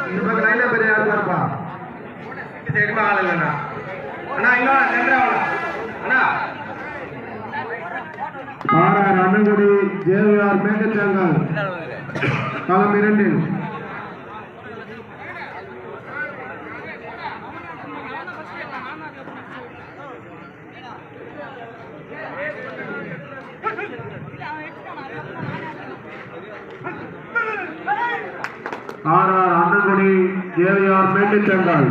இந்த பக்கம் லைன்ல பெரிய ஆள் இருப்பா தெரியுமா ஆள் இல்லைண்ணா அண்ணா இன்னும் சென்றாவா அண்ணா ஆர்ஆர் அண்ணங்குடி ஜேவிஆர் மேகச்சாங்கல் களம் 2 ஆர்ஆர் அண்ணங்குடி ஜேவிஆர் மேகச்சாங்கல்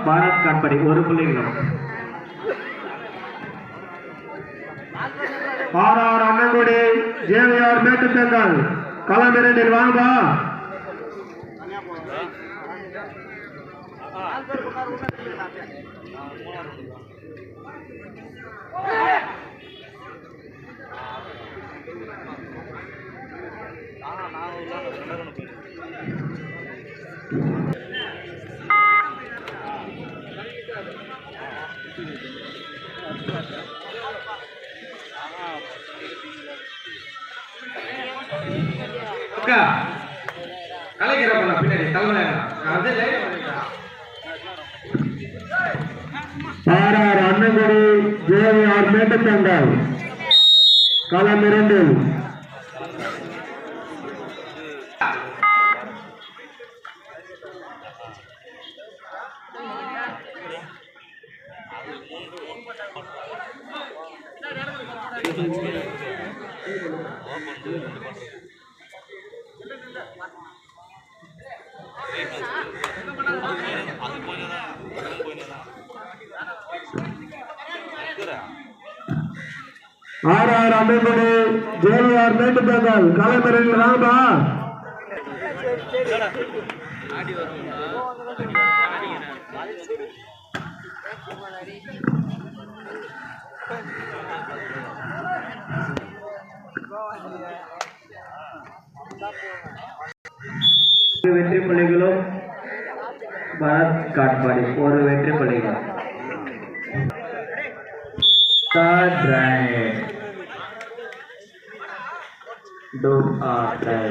பாரத் காட்படி ஒரு புள்ளிகளும் ஆர்ஆர் அண்ணங்குடி ஜேவிஆர் மேட்டுச்சங்கல் களம் 2 வாங்கப்பா கலைக்கிறப்ப பின்னாடி தலைமை ஆர்ஆர் அண்ணங்குடி ஜேவிஆர் மேட்டுச்சங்கல் களம் 2 ஆர்ஆர் அண்ணங்குடி ஜேவிஆர் மேட்டுச்சங்கல் களம் 2 வாங்கப்பா வெற்றி புள்ளிகளும் பாரத் காட்பாடி ஒரு வெற்றி புள்ளிகள் third right do or try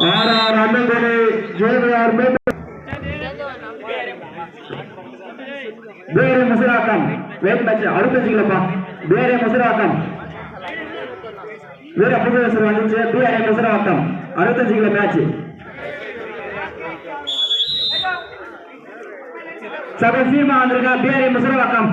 RR Annangudi JVR ಬೇರೆ ಮುಸಿರಾಕಂ ವೇಟ್ ಮ್ಯಾಚ್ 65 ಕಿಲೋಪ್ಪ ಬೇರೆ ಮುಸಿರಾಕಂ ಬೇರೆ ಅಪ್ಪುಗೆ ಹೆಸರು ಅಂದಿದ್ದೆ ಬೇರೆ ಮುಸಿರಾಕಂ 65 ಕಿಲೋ ಮ್ಯಾಚ್ ಸಬೆ ಸೀಮಾ ಅಂದ್ರಗ ಬೇರೆ ಮುಸಿರಾಕಂ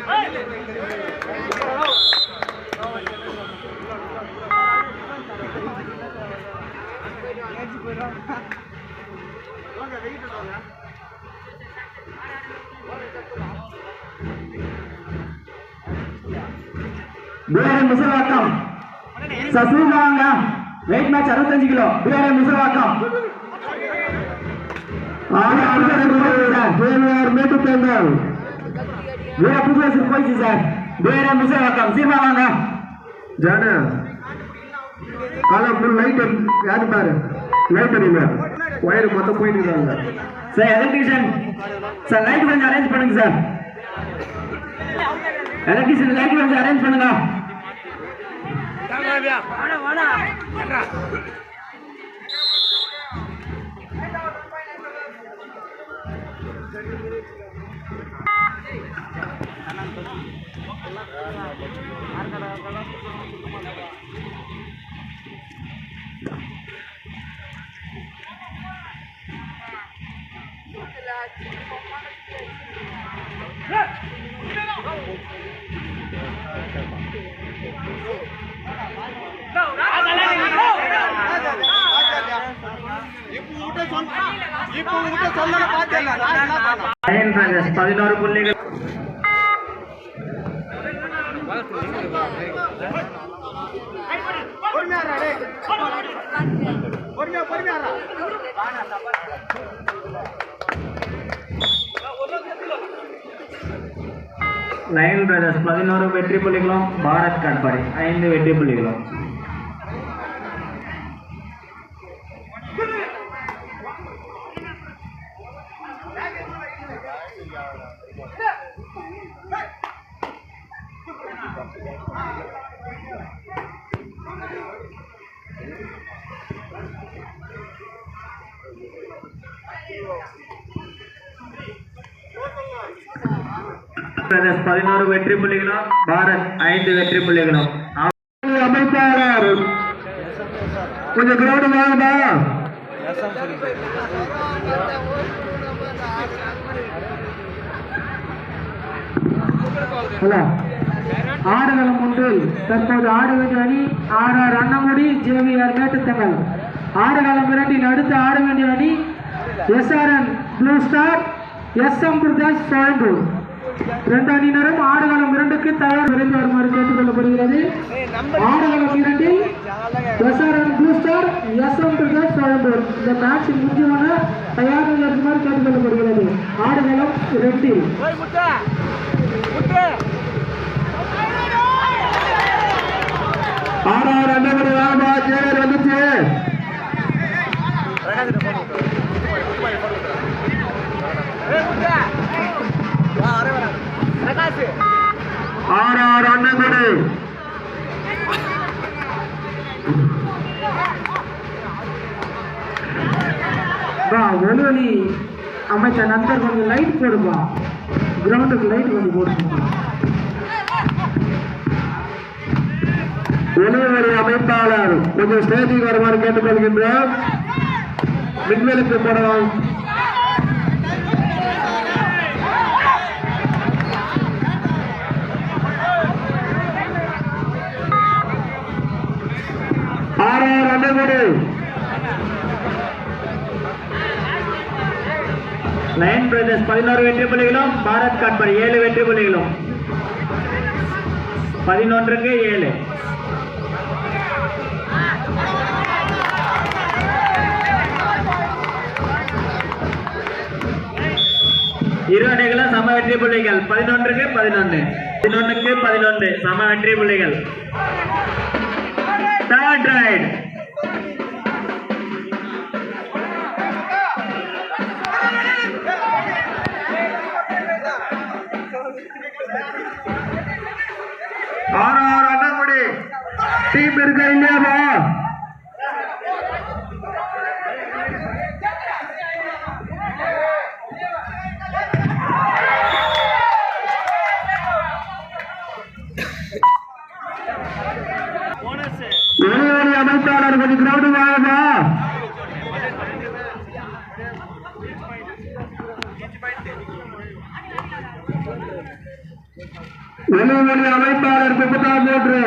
Hey! பிஆர்எம் முசல்வாக்கம் சசூர்வாங்க weight match 65 kilo PRM Musalvakkam மேட்டுத்தேர்ந்தல் வீர புதுவசூர் போயிடுச்சு சார் பிஆர்எம் முசல்வாக்கம் சீமா வாங்க ஜான காலம் ஃபுல் லைட் யாரு பாரு லைட் அடிங்க ஒயர் மொத்தம் போயிட்டு இருக்காங்க சார் எலக்ட்ரிஷியன் சார் லைட் கொஞ்சம் அரேஞ்ச் பண்ணுங்க சார் எலக்ட்ரிஷியன் லைட் கொஞ்சம் அரேஞ்ச் பண்ணுங்க Lion Brothers 16 புள்ளிகள் Lion Brothers 11 வெற்றி புள்ளிகளும் பாரத் காட்பாடி 5 வெற்றி புள்ளிகளும் Brothers 11 வெற்றி புள்ளிகளும் பாரத் 5 வெற்றி புள்ளிகளும் அமைப்பாளர் கொஞ்சம் கிரௌண்ட் வாங்கடா ஆடுகளம் ஒன்றில் தற்போது ஆடுவது அணி ஆர்ஆர் அன்னமுடி ஜேவிஆர் மேட்டுத்தங்கல் ஆடுகளம் 2 அடுத்து ஆட வேண்டிய அணி எஸ்ஆர்என் ப்ளூ ஸ்டார் எஸ்எம் பிரதேஷ் கோயம்பூர் 2 அணியினரும் ஆடுகளம் 2க்கு தயார் விரைந்து வருமாறு கேட்டுக்கொள்ளப்படுகிறது ஆடுகளம் 2 எஸ்ஆர்என் ப்ளூ ஸ்டார் எஸ்எம் பிரதேஷ் கோயம்பூர் இந்த மேட்ச் முடிஞ்சவன தயார் இருக்குமாறு கேட்டுக்கொள்ளப்படுகிறது ஆடுகளம் 2 ஆறாறு அண்ணன் வாங்க சேர் வந்துச்சு ஆறாறு அண்ணன் ஒலி அமைச்சர் நண்பர் கொஞ்சம் லைட் போடுப்பா கிரவுண்டுக்கு லைட் கொஞ்சம் போடுப்பா ஒளிவரி அமைப்பாளர் கொஞ்சம் ஸ்டேஜுக்கு வருமாறு கேட்டுக்கொள்கின்றோம் மின்வெளுக்கு போடலாம் ஆறாறு அண்ணகுடி லயன் பிரதர்ஸ் 11 வெற்றி புள்ளிகளும் பாரத் காட்பாடி 7 வெற்றி புள்ளிகளும் 11க்கு 7 இரு அணிகளும் சம வெற்றி புள்ளிகள் 11க்கு 11 11க்கு 11 சம வெற்றி புள்ளிகள் தேர்ட் ரைட் ஆறாறு அண்ணங்குடி டீம் இருக்க இல்லையாபா ஒளிவரி அமைப்பாளர் கொஞ்சம் கிரௌண்டு வாங்கப்பா ஒளிவரி அமைப்பாளர் 33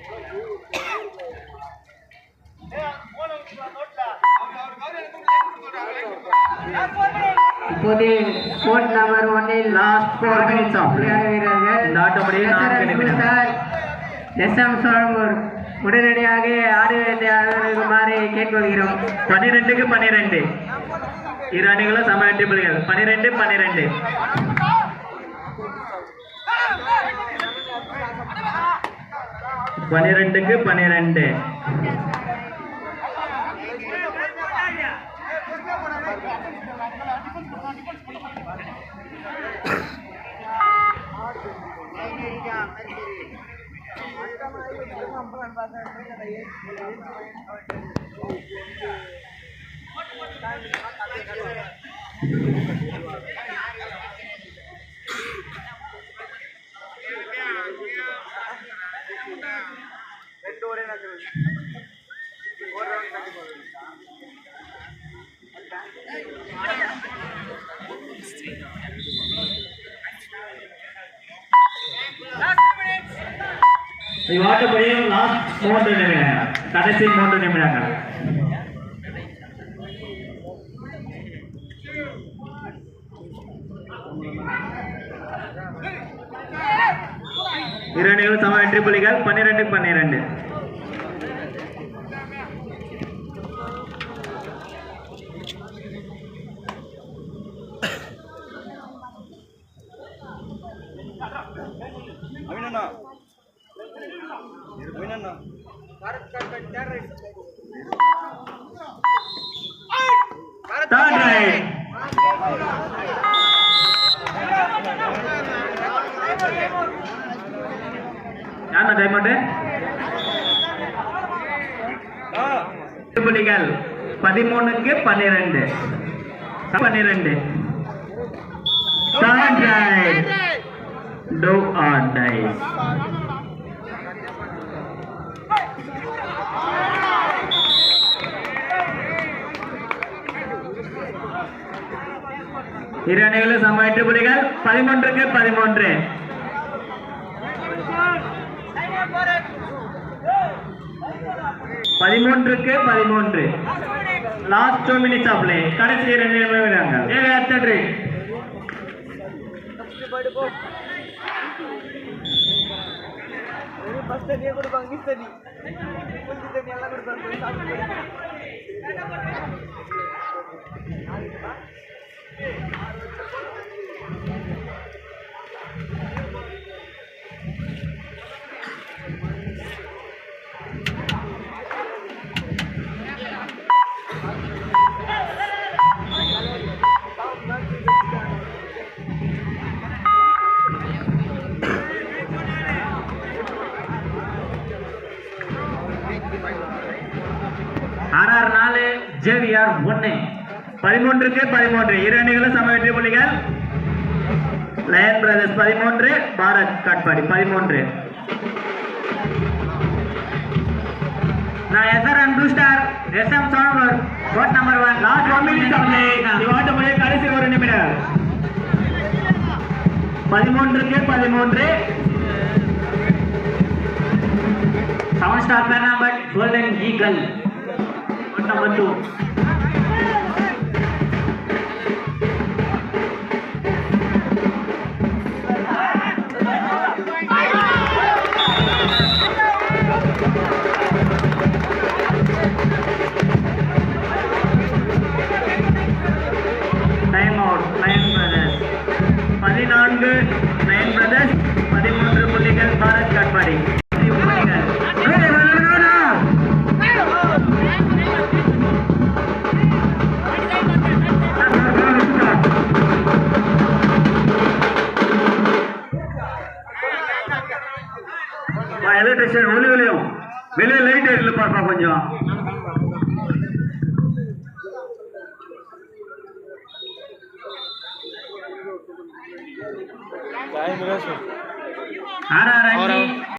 Thank you. இப்போது sport number 1 will Last 4 minutes of play. விளையாட வீரர்கள் இந்த ஆட்டப்படி 4 நிமிடங்கள். எஸ்எம் சோழம்பூர் உடனடியாக ஆடுகளத்தை அனுமதிக்குமாறு கேட்டுக்கொள்கிறோம். 12க்கு 12 இரு அணிகளும் சம வெற்றி புள்ளிகள் 12-12 12க்கு 12 இவ்வாட்டப்படியும் லாஸ்ட் 3 நிமிடங்கள் கடைசி 3 நிமிடங்கள் இரு அணிகளும் சம வெற்றி புள்ளிகள் 12-12 Third right. யாருன்னா டைம் அவுட் புள்ளிகள் 13க்கு 12 Third right. Do or die. இரு அணிகளும் சம வெற்றி புள்ளிகள் 13க்கு 13 13க்கு 13 லாஸ்ட் 2 minutes of play கடைசி 2 நிமிடங்கள் ஏகத்தட்ரி ஆர்ஆர் 4 ஜேவிஆர் 1 13க்கு 13 இரு அணிகளும் சம வெற்றி புள்ளிகள் லயன் பிரதர்ஸ் 13 பாரத் காட்பாடி 13 நான் எஸ்ஆர்என் ப்ளூ ஸ்டார் எஸ்எம் சோழம்பூர் court number 1 last 1 minute of play இவாட்ட முடிய கடைசி 1 நிமிடம் 13க்கு 13 செவன் ஸ்டார் பேர் number golden eagle court number 2 time out lion brothers 14 lion brothers 13 புள்ளிகள் பாரத் காட்பாடி புள்ளிகள் எலக்ட்ரிஷியன் ஒளிவிலையும் வெளியே லைட் ஏரியில் பார்ப்பா கொஞ்சம் ஆர்ஆர்